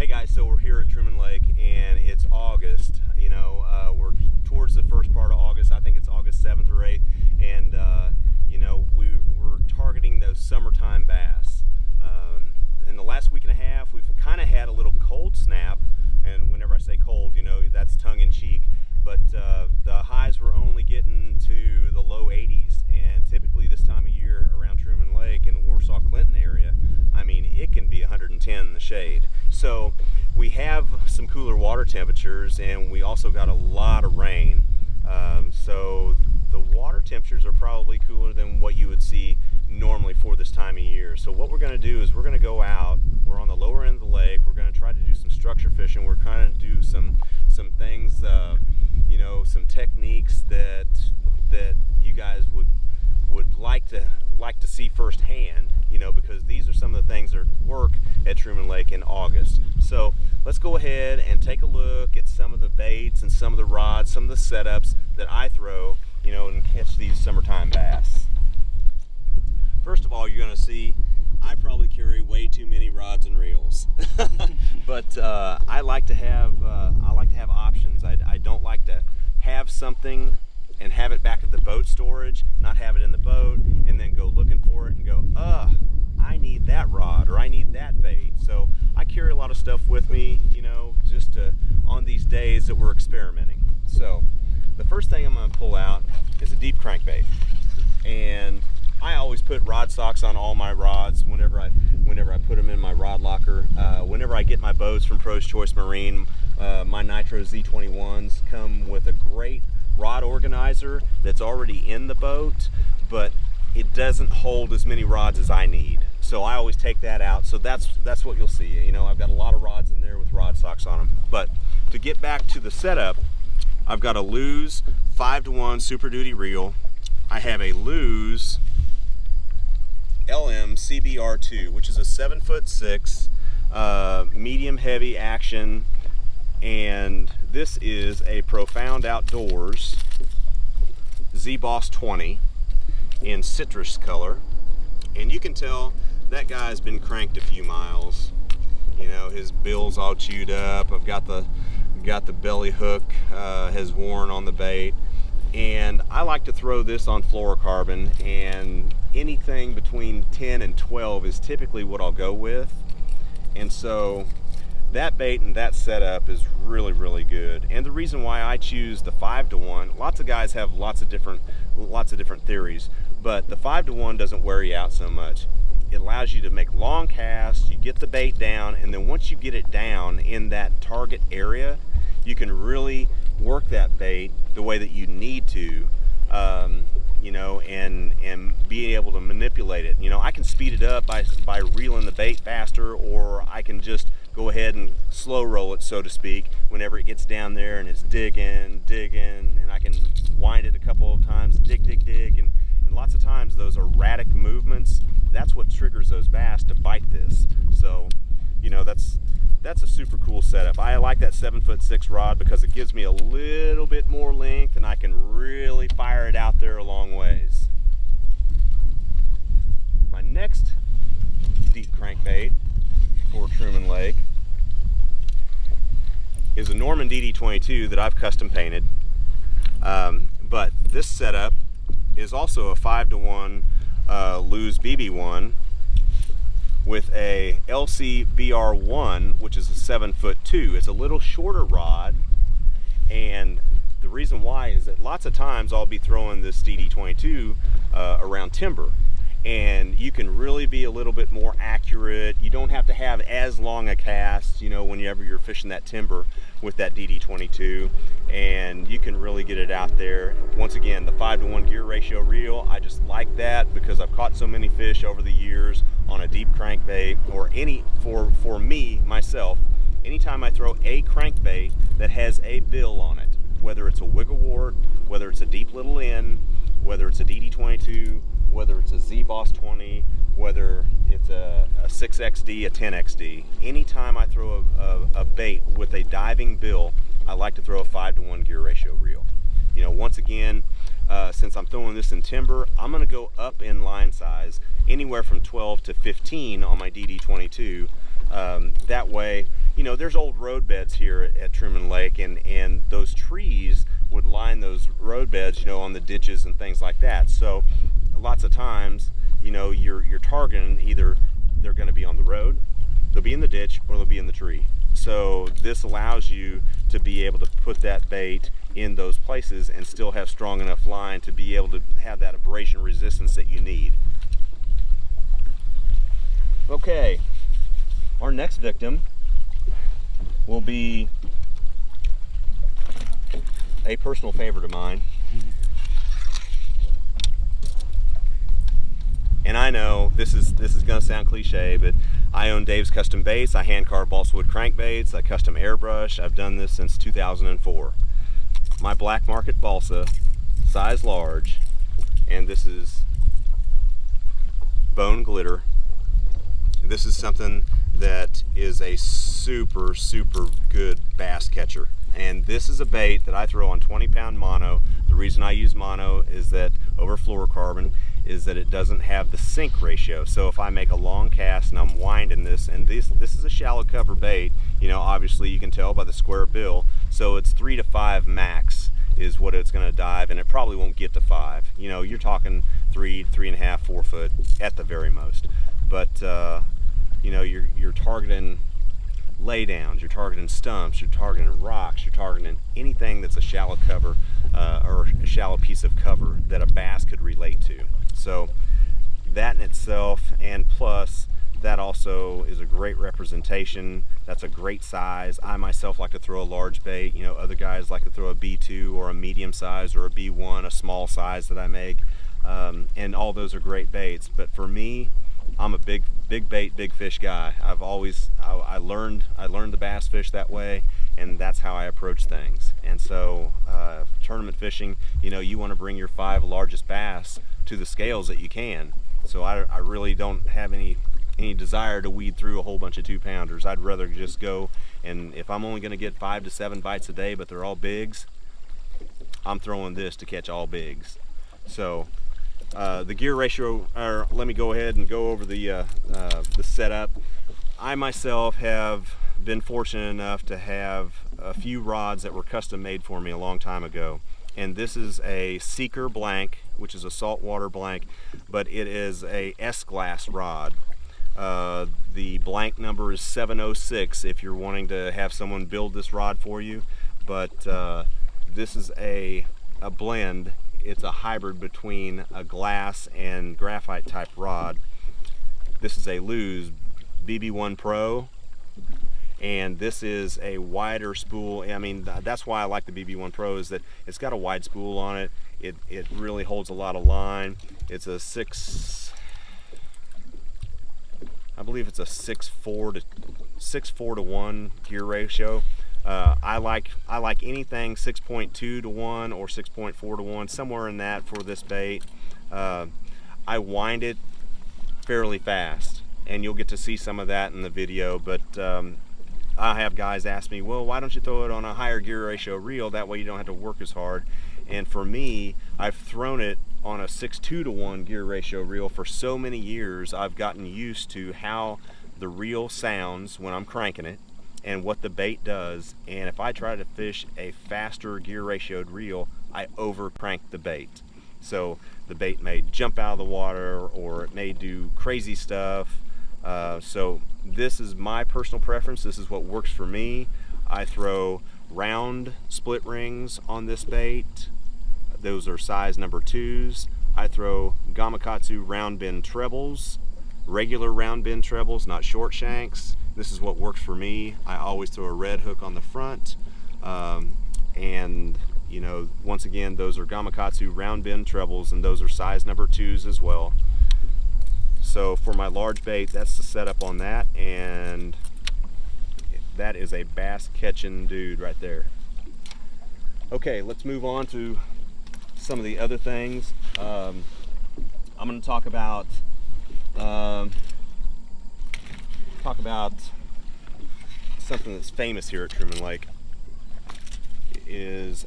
Hey guys, so we're here at Truman Lake and it's August. We're towards the first part of August. I think it's August 7th or 8th, and we're targeting those summertime bass. In the last week and a half, we've kind of had a little cold snap, and whenever I say cold, that's tongue-in-cheek. But the highs were only getting to the low 80s, and typically this time of year around Truman Lake and Warsaw Clinton area, I mean, it can be 110 in the shade. So we have some cooler water temperatures, and we also got a lot of rain. So the water temperatures are probably cooler than what you would see normally for this time of year. So what we're going to do is we're going to go out. We're on the lower end of the lake. We're going to try to do some structure fishing. We're kind of do some things, some techniques that you guys would like to see firsthand, because these are some of the things that work at Truman Lake in August. So let's go ahead and take a look at some of the baits and some of the rods, some of the setups that I throw, and catch these summertime bass. First of all, you're going to see I probably carry way too many rods and reels, but I like to have options. I don't like to have something and have it back at the boat storage, not have it in the boat, and then go looking for it and go, I need that rod or I need that bait. So I carry a lot of stuff with me, just on these days that we're experimenting. So the first thing I'm going to pull out is a deep crankbait, and I always put rod socks on all my rods whenever I put them in my rod locker. Whenever I get my boats from Pro's Choice Marine, my Nitro Z21s come with a great rod organizer that's already in the boat, but it doesn't hold as many rods as I need. So I always take that out. So that's what you'll see. I've got a lot of rods in there with rod socks on them. But to get back to the setup, I've got a Lew's 5-to-1 Super Duty reel. I have a Lew's LM CBR2, which is a 7'6", medium heavy action, and this is a Profound Outdoors Z-Boss 20 in citrus color, and you can tell that guy's been cranked a few miles. His bill's all chewed up. I've got the belly hook has worn on the bait, and I like to throw this on fluorocarbon, and anything between 10 and 12 is typically what I'll go with. And so that bait and that setup is really, really good. And the reason why I choose the 5-to-1, lots of guys have lots of different theories, but the 5-to-1 doesn't wear you out so much. It allows you to make long casts, you get the bait down, and then once you get it down in that target area, you can really work that bait the way that you need to, and being able to manipulate it. I can speed it up by reeling the bait faster, or I can just go ahead and slow roll it, so to speak, whenever it gets down there and it's digging, and I can wind it a couple of times, dig, and lots of times those erratic movements, that's what triggers those bass to bite this. So, that's a super cool setup. I like that 7'6" rod because it gives me a little bit more length and I can really fire it out there a long ways. My next deep crankbait for Truman Lake is a Norman DD22 that I've custom painted. But this setup is also a 5-to-1 Lew's BB1 with a LC BR1, which is a 7'2". It's a little shorter rod, and the reason why is that lots of times I'll be throwing this DD22 around timber, and you can really be a little bit more accurate. You don't have to have as long a cast, whenever you're fishing that timber with that DD22, and you can really get it out there. Once again, the 5-to-1 gear ratio reel, I just like that because I've caught so many fish over the years on a deep crankbait, or for me, myself, anytime I throw a crankbait that has a bill on it, whether it's a wiggle wart, whether it's a deep little end, whether it's a DD22, whether it's a Z-Boss 20, whether it's a 6XD, a 10XD, anytime I throw a bait with a diving bill, I like to throw a 5-to-1 gear ratio reel. Once again, since I'm throwing this in timber, I'm going to go up in line size, anywhere from 12 to 15 on my DD22. That way, you know, there's old road beds here at Truman Lake, and those trees would line those road beds, you know, on the ditches and things like that. So lots of times, you know, you're targeting either they're going to be on the road, they'll be in the ditch, or they'll be in the tree. So this allows you to be able to put that bait in those places and still have strong enough line to be able to have that abrasion resistance that you need. Okay, our next victim will be a personal favorite of mine. And I know this is going to sound cliche, but I own Dave's Custom Baits. I hand carve balsa wood crankbaits. I custom airbrush. I've done this since 2004. My black market balsa, size large, and this is bone glitter. This is something that is a super good bass catcher. And this is a bait that I throw on 20-pound mono. The reason I use mono is that over fluorocarbon is that it doesn't have the sink ratio. So if I make a long cast and I'm winding this, and this is a shallow cover bait, you know, obviously you can tell by the square bill. So it's 3 to 5 max is what it's going to dive, and it probably won't get to 5. You know, you're talking 3, 3.5, 4 foot at the very most. But you know, you're targeting laydowns, you're targeting stumps, you're targeting rocks, you're targeting anything that's a shallow cover or a shallow piece of cover that a bass could relate to. So that in itself, and plus that also is a great representation. That's a great size. I myself like to throw a large bait. You know, other guys like to throw a B2 or a medium size or a B1, a small size that I make, and all those are great baits. But for me, I'm a big bait, big fish guy. I learned the bass fish that way, and that's how I approach things. And so tournament fishing, you know, you want to bring your 5 largest bass to the scales that you can. So I really don't have any desire to weed through a whole bunch of 2-pounders. I'd rather just go, and if I'm only going to get 5 to 7 bites a day, but they're all bigs, I'm throwing this to catch all bigs. So the gear ratio, or let me go ahead and go over the setup. I myself have been fortunate enough to have a few rods that were custom made for me a long time ago. And this is a Seeker blank, which is a saltwater blank, but it is a S-glass rod. The blank number is 706 if you're wanting to have someone build this rod for you. But this is a blend. It's a hybrid between a glass and graphite type rod. This is a Lew's BB1 Pro, and this is a wider spool. I mean, that's why I like the BB1 Pro, is that it's got a wide spool on it. It really holds a lot of line. It's a 6.4 to 1 gear ratio. I like anything 6.2 to 1 or 6.4 to 1, somewhere in that for this bait. I wind it fairly fast, and you'll get to see some of that in the video. But I have guys ask me, well, why don't you throw it on a higher gear ratio reel? That way you don't have to work as hard. And for me, I've thrown it on a 6.2 to 1 gear ratio reel for so many years. I've gotten used to how the reel sounds when I'm cranking it and what the bait does. And if I try to fish a faster gear ratioed reel, I over crank the bait. So the bait may jump out of the water, or it may do crazy stuff. So this is my personal preference. This is what works for me. I throw round split rings on this bait. Those are size number 2s. I throw Gamakatsu round bend trebles, regular round bend trebles, not short shanks. This is what works for me. I always throw a red hook on the front. And you know, once again, those are Gamakatsu round bend trebles, and those are size number 2s as well. So for my large bait, that's the setup on that, and that is a bass catching dude right there. Okay, let's move on to some of the other things. I'm going to talk about something that's famous here at Truman Lake. Is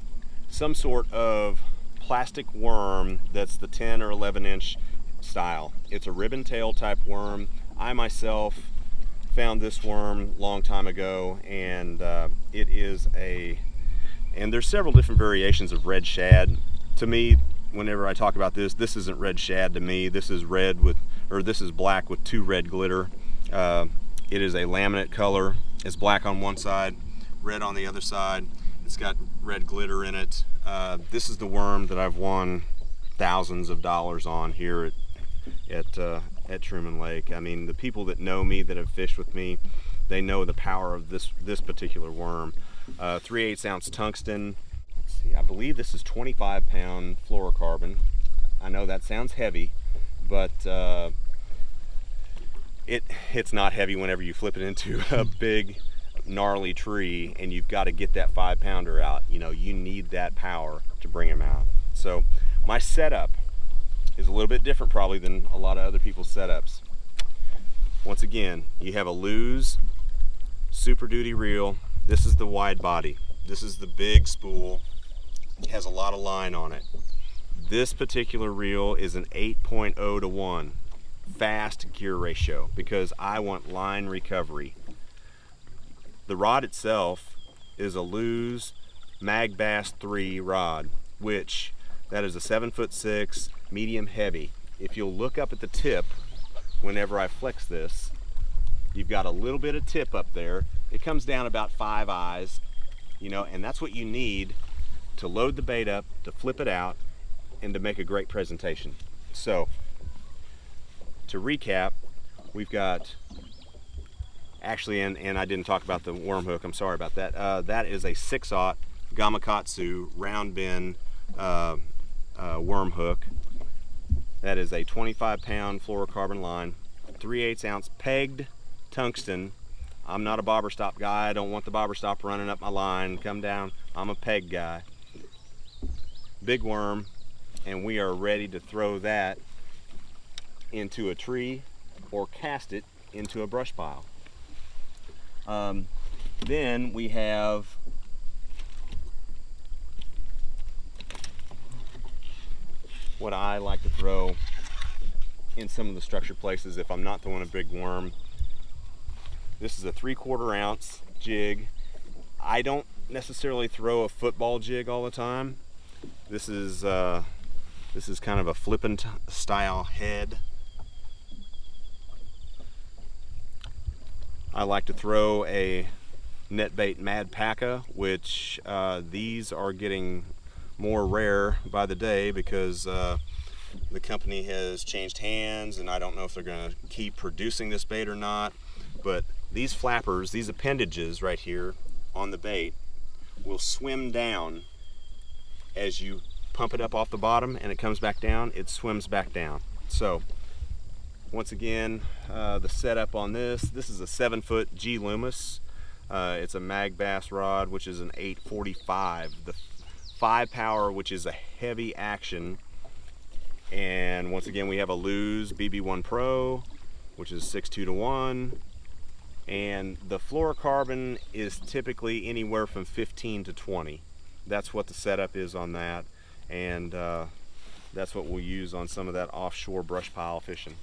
some sort of plastic worm that's the 10 or 11 inch style. It's a ribbon tail type worm. I myself found this worm long time ago, and it is and there's several different variations of red shad. To me, whenever I talk about this isn't red shad to me. This is this is black with 2 red glitter. It is a laminate color. It's black on one side, red on the other side. It's got red glitter in it. This is the worm that I've won thousands of dollars on here at Truman Lake. I mean, the people that know me, that have fished with me, they know the power of this particular worm. 3/8 ounce tungsten. Let's see, I believe this is 25-pound fluorocarbon. I know that sounds heavy, but it's not heavy whenever you flip it into a big gnarly tree and you've got to get that 5-pounder out. You know, you need that power to bring them out. So my setup is a little bit different probably than a lot of other people's setups. Once again, you have a Lew's Super Duty reel. This is the wide body. This is the big spool. It has a lot of line on it. This particular reel is an 8.0 to 1 fast gear ratio because I want line recovery. The rod itself is a Lew's Mag Bass 3 rod, which that is a 7'6" medium heavy. If you'll look up at the tip, whenever I flex this, you've got a little bit of tip up there. It comes down about 5 eyes, you know, and that's what you need to load the bait up, to flip it out, and to make a great presentation. So, to recap, we've got, actually, and I didn't talk about the worm hook, I'm sorry about that. That is a 6/0 Gamakatsu round bend worm hook. That is a 25-pound fluorocarbon line, 3/8 ounce pegged tungsten. I'm not a bobber stop guy. I don't want the bobber stop running up my line, come down. I'm a peg guy. Big worm, and we are ready to throw that into a tree or cast it into a brush pile. Then we have what I like to throw in some of the structured places if I'm not throwing a big worm. This is a 3/4 ounce jig. I don't necessarily throw a football jig all the time. This is kind of a flippin' style head. I like to throw a netbait Mad Packa, which these are getting more rare by the day because the company has changed hands, and I don't know if they're going to keep producing this bait or not. But these flappers, these appendages right here on the bait, will swim down as you pump it up off the bottom and it comes back down. It swims back down. So once again, the setup on this is a 7-foot G Loomis. It's a Mag Bass rod, which is an 845. The 5 power, which is a heavy action. And once again, we have a Lew's BB1 Pro, which is 6.2 to 1. And the fluorocarbon is typically anywhere from 15 to 20. That's what the setup is on that. And that's what we'll use on some of that offshore brush pile fishing.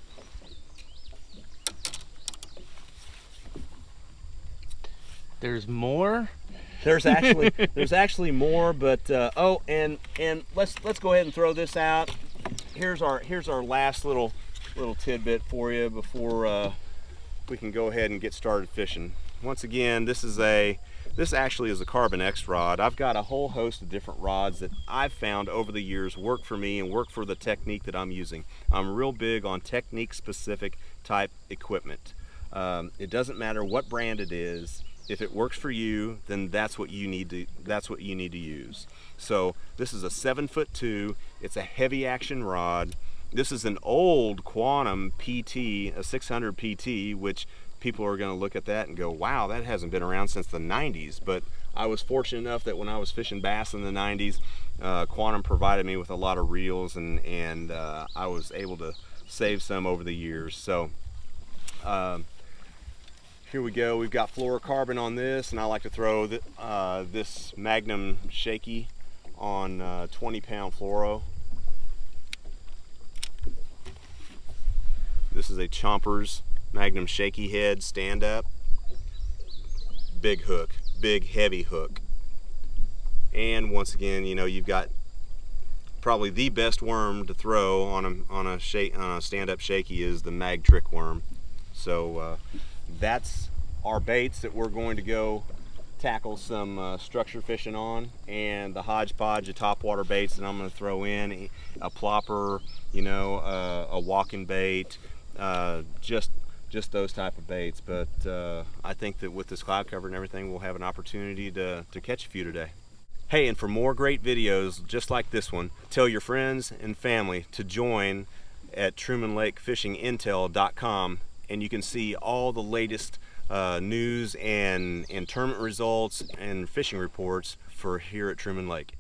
There's more? There's actually more, but oh, and let's go ahead and throw this out. Here's our last little tidbit for you before we can go ahead and get started fishing. Once again, this actually is a Carbon X rod. I've got a whole host of different rods that I've found over the years work for me and work for the technique that I'm using. I'm real big on technique specific type equipment. It doesn't matter what brand it is. If it works for you, then that's what you need to use. So this is a 7'2". It's a heavy action rod. This is an old Quantum PT, a 600 PT, which people are going to look at that and go, wow, that hasn't been around since the 90s. But I was fortunate enough that when I was fishing bass in the 90s, Quantum provided me with a lot of reels, and I was able to save some over the years. So here we go. We've got fluorocarbon on this, and I like to throw this Magnum Shaky on 20-pound fluoro. This is a Chompers Magnum Shaky head stand up. Big hook, big heavy hook. And once again, you know, you've got probably the best worm to throw on a stand-up Shaky is the mag trick worm. So that's our baits that we're going to go tackle some structure fishing on, and the hodgepodge of topwater baits that I'm going to throw in, a plopper, you know, a walking bait, just those type of baits. But I think that with this cloud cover and everything, we'll have an opportunity to catch a few today. Hey, and for more great videos just like this one, tell your friends and family to join at trumanlakefishingintel.com, and you can see all the latest news and tournament results and fishing reports for here at Truman Lake.